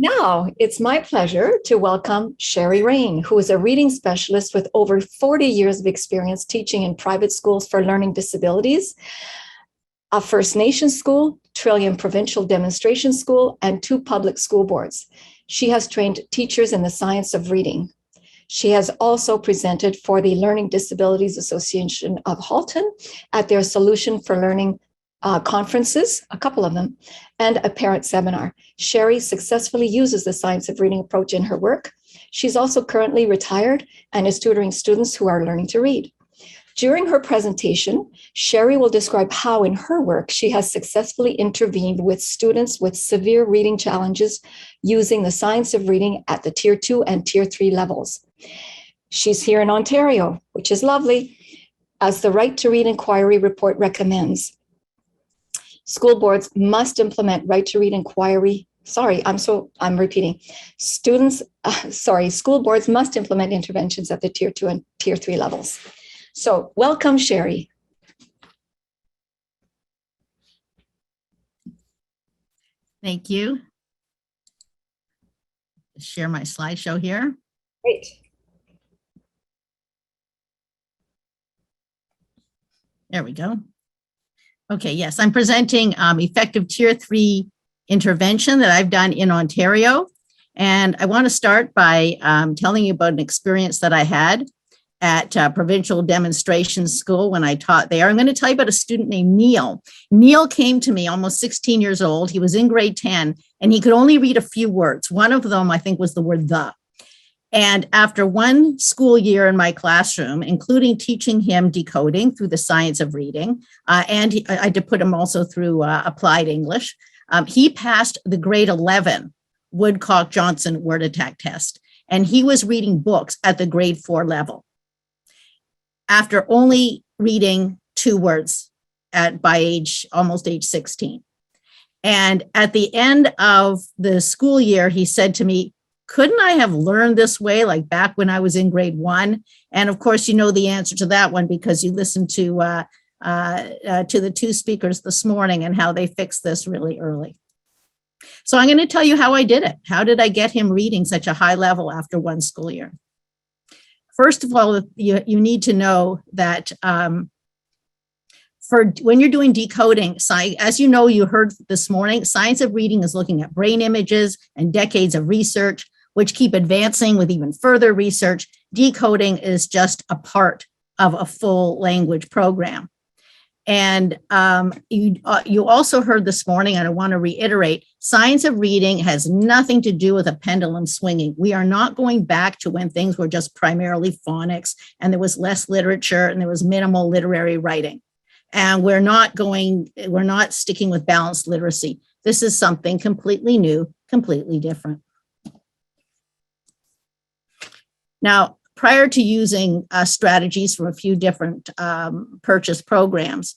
Now, it's my pleasure to welcome Sharrie Rain, who is a reading specialist with over 40 years of experience teaching in private schools for learning disabilities, a First Nations school, Trillium Provincial Demonstration School, and 2 public school boards. She has trained teachers in the science of reading. She has also presented for the Learning Disabilities Association of Halton at their Solution for Learning conferences, a couple of them, and a parent seminar. Sharrie successfully uses the science of reading approach in her work. She's also currently retired and is tutoring students who are learning to read. During her presentation, Sharrie will describe how in her work she has successfully intervened with students with severe reading challenges using the science of reading at the Tier 2 and Tier 3 levels. She's here in Ontario, which is lovely, as the Right to Read Inquiry report recommends. School boards must implement right to read inquiry. I'm repeating. School boards must implement interventions at the Tier 2 and Tier 3 levels. So welcome, Sharrie. Thank you. Share my slideshow here. Great. There we go. Okay, yes, I'm presenting effective Tier 3 intervention that I've done in Ontario. And I want to start by telling you about an experience that I had at Provincial Demonstration School when I taught there. I'm going to tell you about a student named Neil. Neil came to me almost 16 years old. He was in grade 10, and he could only read a few words. One of them, I think, was the word the. And after one school year in my classroom, including teaching him decoding through the science of reading, I had to put him also through applied English, he passed the grade 11 Woodcock-Johnson word attack test. And he was reading books at the grade 4 level after only reading 2 words by almost age 16. And at the end of the school year, he said to me, couldn't I have learned this way, like back when I was in grade 1? And of course, you know the answer to that one because you listened to the 2 speakers this morning and how they fixed this really early. So I'm going to tell you how I did it. How did I get him reading such a high level after one school year? First of all, you need to know that for when you're doing decoding, as you know, you heard this morning, science of reading is looking at brain images and decades of research, which keep advancing with even further research. Decoding is just a part of a full language program. And you also heard this morning, and I want to reiterate, science of reading has nothing to do with a pendulum swinging. We are not going back to when things were just primarily phonics and there was less literature and there was minimal literary writing. And we're not sticking with balanced literacy. This is something completely new, completely different. Now, prior to using strategies from a few different purchase programs,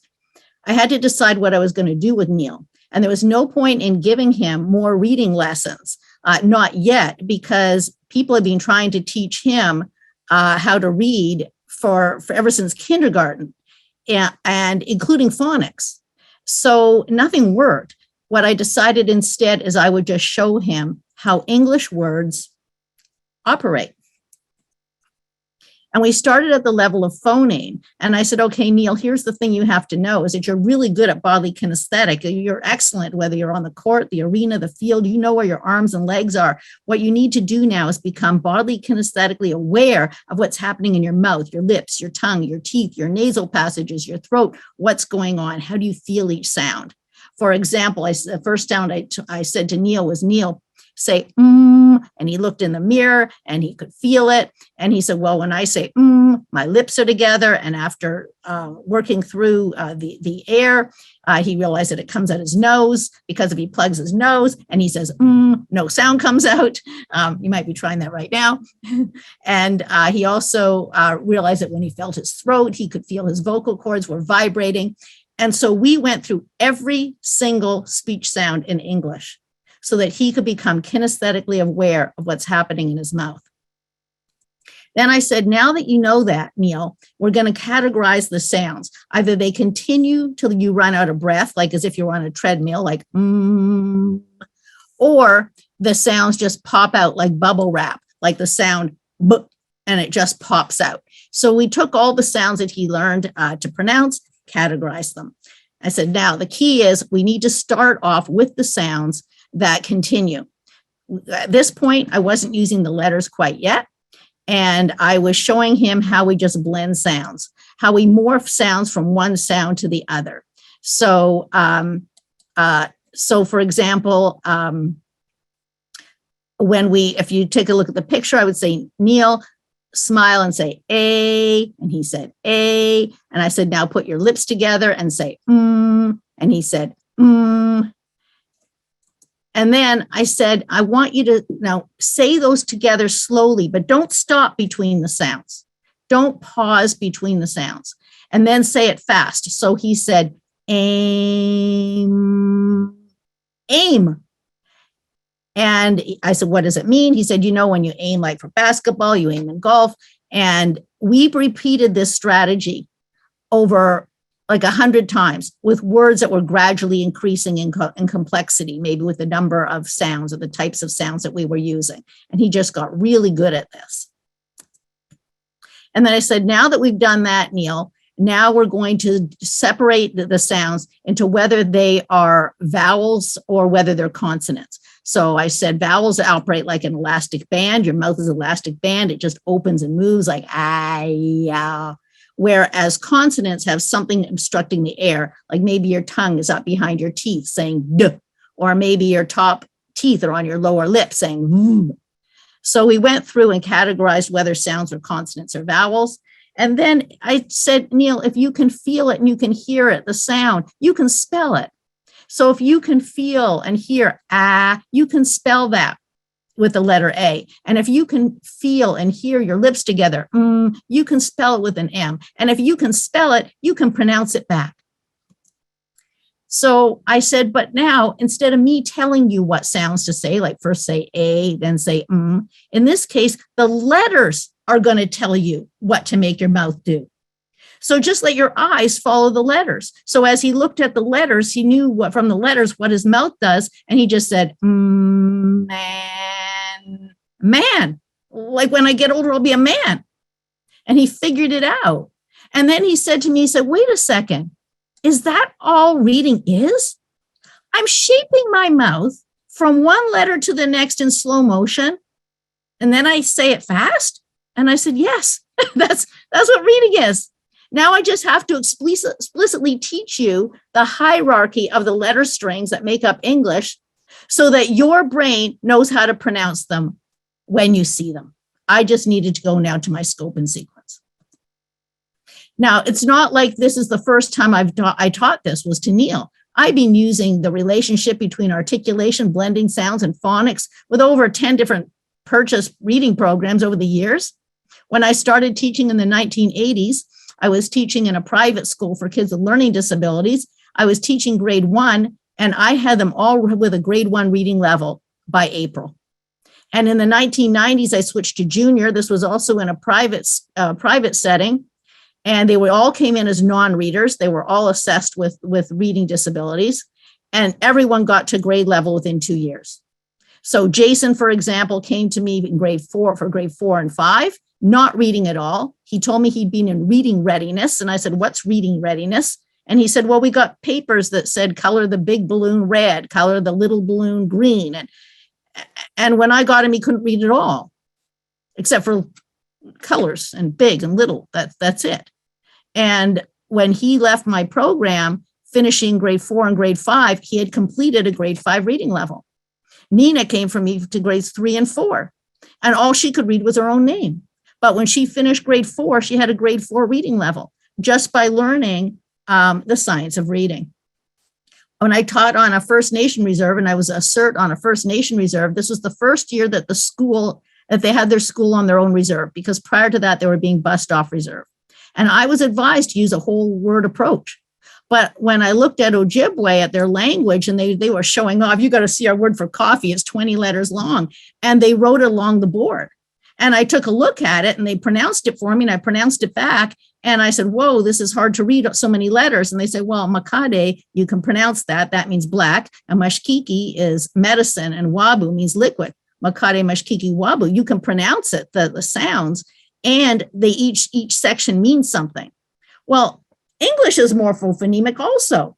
I had to decide what I was going to do with Neil. And there was no point in giving him more reading lessons, not yet, because people have been trying to teach him how to read for ever since kindergarten, and including phonics. So nothing worked. What I decided instead is I would just show him how English words operate. And we started at the level of phoneme. And I said, okay, Neil, here's the thing you have to know is that you're really good at bodily kinesthetic. You're excellent, whether you're on the court, the arena, the field, you know where your arms and legs are. What you need to do now is become bodily kinesthetically aware of what's happening in your mouth, your lips, your tongue, your teeth, your nasal passages, your throat, what's going on. How do you feel each sound? For example, the first sound I said to Neil was, Neil, say, and he looked in the mirror and he could feel it. And he said, well, when I say, my lips are together. And after working through the air, he realized that it comes out his nose because if he plugs his nose and he says, no sound comes out. You might be trying that right now. And he also realized that when he felt his throat, he could feel his vocal cords were vibrating. And so we went through every single speech sound in English so that he could become kinesthetically aware of what's happening in his mouth. Then I said, now that you know that, Neil, we're going to categorize the sounds. Either they continue till you run out of breath, like as if you're on a treadmill, like, or the sounds just pop out like bubble wrap, like the sound B, and it just pops out. So we took all the sounds that he learned to pronounce, categorized them. I said, now the key is we need to start off with the sounds that continue. At this point, I wasn't using the letters quite yet. And I was showing him how we just blend sounds, how we morph sounds from one sound to the other. So, for example, if you take a look at the picture, I would say, Neil, smile and say, A, and he said, A, and I said, now put your lips together and say, and he said, And then I said, I want you to now say those together slowly, but don't stop between the sounds. Don't pause between the sounds. And then say it fast. So he said, aim, aim. And I said, what does it mean? He said, when you aim like for basketball, you aim in golf. And we repeated this strategy over like 100 times with words that were gradually increasing in complexity, maybe with the number of sounds or the types of sounds that we were using. And he just got really good at this. And then I said, now that we've done that, Neil, now we're going to separate the sounds into whether they are vowels or whether they're consonants. So I said, vowels operate like an elastic band. Your mouth is an elastic band. It just opens and moves like ah, yeah. Whereas consonants have something obstructing the air, like maybe your tongue is up behind your teeth saying D, or maybe your top teeth are on your lower lip saying V. So we went through and categorized whether sounds are consonants or vowels. And then I said, Neil, if you can feel it and you can hear it, the sound, you can spell it. So if you can feel and hear ah, you can spell that with the letter A. And if you can feel and hear your lips together, you can spell it with an M. And if you can spell it, you can pronounce it back. So I said, but now instead of me telling you what sounds to say, like first say A, then say in this case, the letters are going to tell you what to make your mouth do. So just let your eyes follow the letters. So as he looked at the letters, he knew what from the letters what his mouth does. And he just said, man, like when I get older, I'll be a man. And he figured it out. And then he said to me, he said, wait a second, is that all reading is? I'm shaping my mouth from one letter to the next in slow motion. And then I say it fast. And I said, yes, that's what reading is. Now I just have to explicitly teach you the hierarchy of the letter strings that make up English so that your brain knows how to pronounce them when you see them. I just needed to go now to my scope and sequence. Now, it's not like this is the first time I taught this was to Neil. I've been using the relationship between articulation, blending sounds, and phonics with over 10 different purchase reading programs over the years. When I started teaching in the 1980s, I was teaching in a private school for kids with learning disabilities. I was teaching grade 1, and I had them all with a grade 1 reading level by April. And in the 1990s, I switched to junior. This was also in a private setting. And they all came in as non-readers. They were all assessed with reading disabilities. And everyone got to grade level within 2 years. So Jason, for example, came to me in grade 4 and 5, not reading at all. He told me he'd been in reading readiness. And I said, what's reading readiness? And he said, well, we got papers that said color the big balloon red, color the little balloon green. And when I got him, he couldn't read at all, except for colors and big and little. That's it. And when he left my program, finishing grade 4 and grade 5, he had completed a grade 5 reading level. Nina came from me to grades 3 and 4, and all she could read was her own name. But when she finished grade 4, she had a grade 4 reading level just by learning the science of reading. When I taught on a First Nation reserve, and I was a cert on a First Nation reserve, this was the first year that they had their school on their own reserve, because prior to that, they were being bussed off reserve. And I was advised to use a whole word approach. But when I looked at Ojibwe, at their language, and they were showing off, you got to see our word for coffee, it's 20 letters long. And they wrote it along the board. And I took a look at it and they pronounced it for me and I pronounced it back. And I said, whoa, this is hard to read, so many letters. And they say, well, makade, you can pronounce that. That means black. And mashkiki is medicine, and wabu means liquid. Makade, mashkiki, wabu. You can pronounce it, the sounds, and they each section means something. Well, English is morphophonemic also.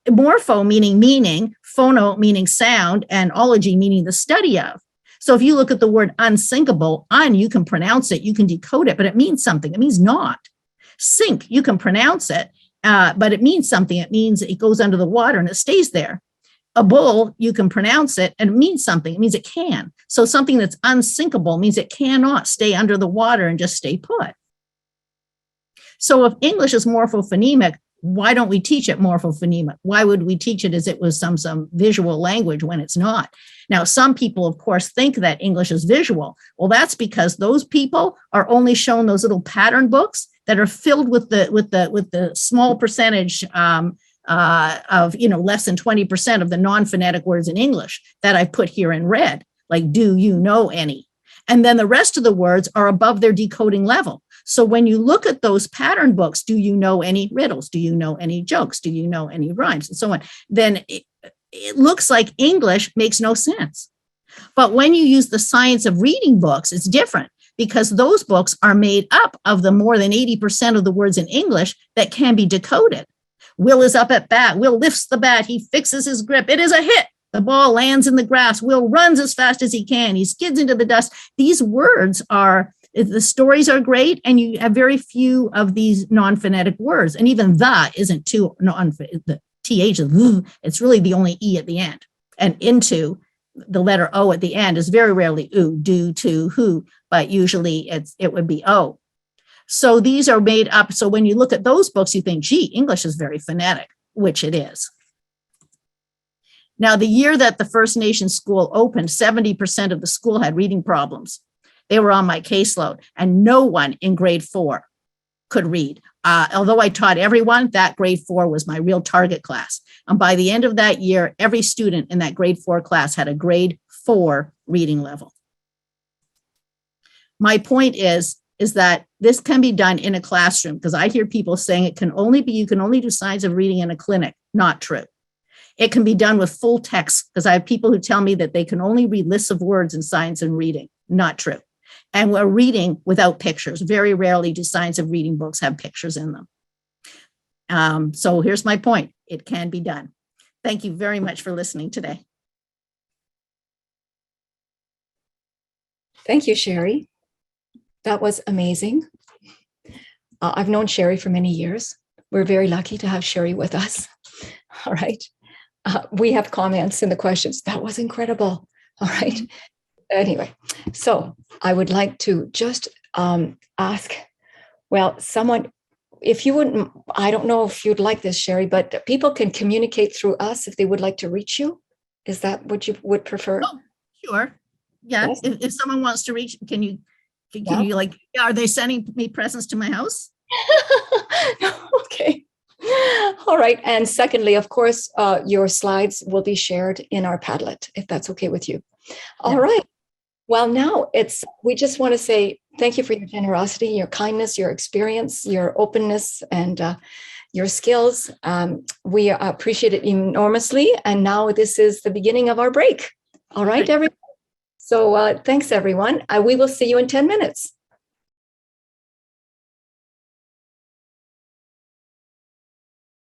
Morpho meaning, phono meaning sound, and ology meaning the study of. So if you look at the word unsinkable, you can pronounce it, you can decode it, but it means something. It means not. Sink, you can pronounce it, but it means something. It means it goes under the water and it stays there. A bull, you can pronounce it and it means something. It means it can. So something that's unsinkable means it cannot stay under the water and just stay put. So if English is morphophonemic, why don't we teach it morphophonemic? Why would we teach it as it was some visual language when it's not? Now, some people, of course, think that English is visual. Well, that's because those people are only shown those little pattern books that are filled with the small percentage of less than 20% of the non-phonetic words in English that I put here in red, like do you know any? And then the rest of the words are above their decoding level. So when you look at those pattern books, do you know any riddles? Do you know any jokes? Do you know any rhymes? And so on. Then it looks like English makes no sense. But when you use the science of reading books, it's different because those books are made up of the more than 80% of the words in English that can be decoded. Will is up at bat. Will lifts the bat. He fixes his grip. It is a hit. The ball lands in the grass. Will runs as fast as he can. He skids into the dust. These words the stories are great, and you have very few of these non-phonetic words. And even the isn't too the th is it's really the only e at the end. And into the letter o at the end is very rarely oo, do, to, who, but usually it would be o. So these are made up. So when you look at those books, you think, gee, English is very phonetic, which it is. Now, the year that the First Nations school opened, 70% of the school had reading problems. They were on my caseload, and no one in grade 4 could read. Although I taught everyone, that grade 4 was my real target class. And by the end of that year, every student in that grade 4 class had a grade 4 reading level. My point is that this can be done in a classroom, because I hear people saying you can only do science of reading in a clinic. Not true. It can be done with full text, because I have people who tell me that they can only read lists of words in science and reading. Not true. And we're reading without pictures. Very rarely do science of reading books have pictures in them. So here's my point. It can be done. Thank you very much for listening today. Thank you, Sharrie. That was amazing. I've known Sharrie for many years. We're very lucky to have Sharrie with us. All right. We have comments in the questions. That was incredible. All right. Anyway, so I would like to just ask, well, someone, if you wouldn't, I don't know if you'd like this, Sharrie, but people can communicate through us if they would like to reach you. Is that what you would prefer? Oh, sure. Yeah. Yes. If someone wants to reach, can you are they sending me presents to my house? Okay. All right. And secondly, of course, your slides will be shared in our Padlet, if that's okay with you. All right. Well, now we just want to say thank you for your generosity, your kindness, your experience, your openness, and your skills. We appreciate it enormously. And now this is the beginning of our break. All right, everyone. So thanks, everyone. We will see you in 10 minutes.